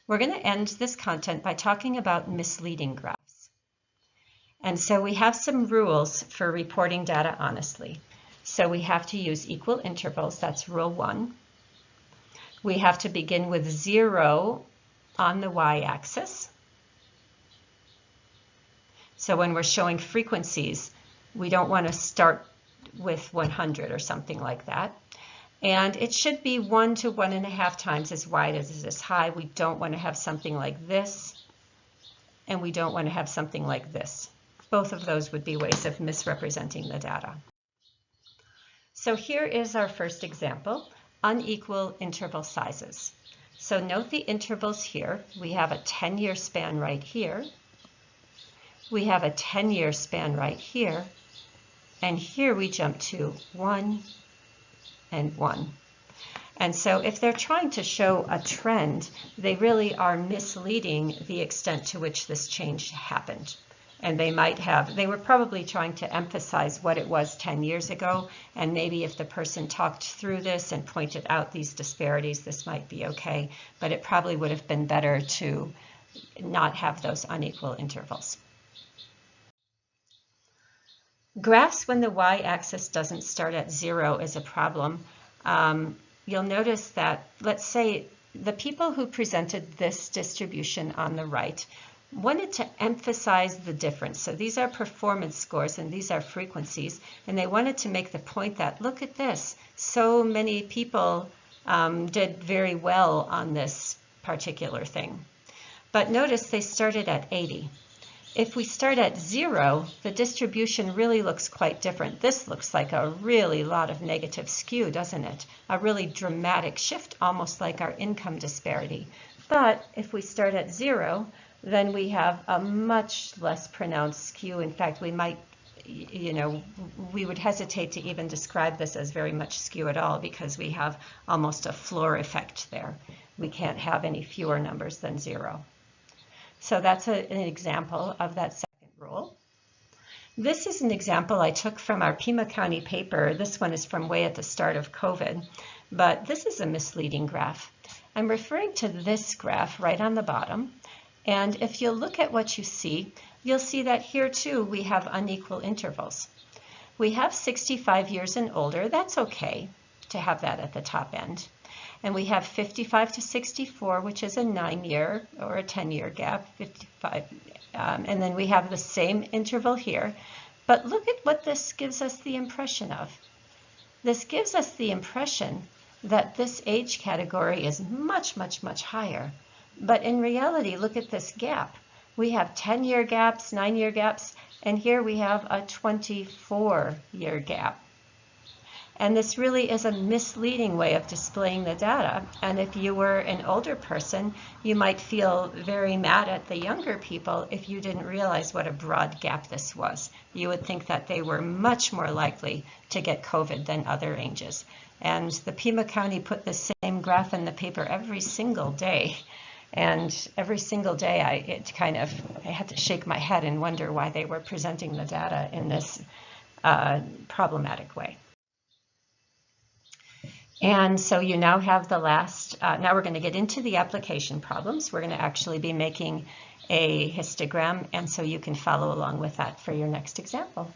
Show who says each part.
Speaker 1: We're going to end this content by talking about misleading graphs. And so we have some rules for reporting data honestly. So we have to use equal intervals, that's rule 1. We have to begin with 0 on the y-axis. So when we're showing frequencies, we don't want to start with 100 or something like that. And it should be 1 to 1.5 times as wide as this high. We don't want to have something like this, and we don't want to have something like this. Both of those would be ways of misrepresenting the data. So here is our first example, unequal interval sizes. So note the intervals here. We have a 10-year span right here. We have a 10-year span right here. And here we jump to 1 and 1. And so if they're trying to show a trend, they really are misleading the extent to which this change happened. And they were probably trying to emphasize what it was 10 years ago, and maybe if the person talked through this and pointed out these disparities, this might be okay, but it probably would have been better to not have those unequal intervals. Graphs when the y-axis doesn't start at 0 is a problem. You'll notice that, let's say, the people who presented this distribution on the right wanted to emphasize the difference. So these are performance scores and these are frequencies, and they wanted to make the point that, look at this, so many people did very well on this particular thing. But notice they started at 80. If we start at 0, the distribution really looks quite different. This looks like a really lot of negative skew, doesn't it? A really dramatic shift, almost like our income disparity. But if we start at 0, then we have a much less pronounced skew. In fact, we might, we would hesitate to even describe this as very much skew at all because we have almost a floor effect there. We can't have any fewer numbers than 0. So that's an example of that second rule. This is an example I took from our Pima County paper. This one is from way at the start of COVID, but this is a misleading graph. I'm referring to this graph right on the bottom. And if you look at what you see, you'll see that here too we have unequal intervals. We have 65 years and older. That's okay to have that at the top end. And we have 55 to 64, which is a 9-year or a 10-year gap, 55. And then we have the same interval here. But look at what this gives us the impression of. This gives us the impression that this age category is much, much, much higher. But in reality, look at this gap. We have 10-year gaps, 9-year gaps, and here we have a 24-year gap. And this really is a misleading way of displaying the data. And if you were an older person, you might feel very mad at the younger people if you didn't realize what a broad gap this was. You would think that they were much more likely to get COVID than other ages. And the Pima County put the same graph in the paper every single day. And every single day I had to shake my head and wonder why they were presenting the data in this problematic way. And so you now have the last, now we're going to get into the application problems. We're going to actually be making a histogram, and so you can follow along with that for your next example.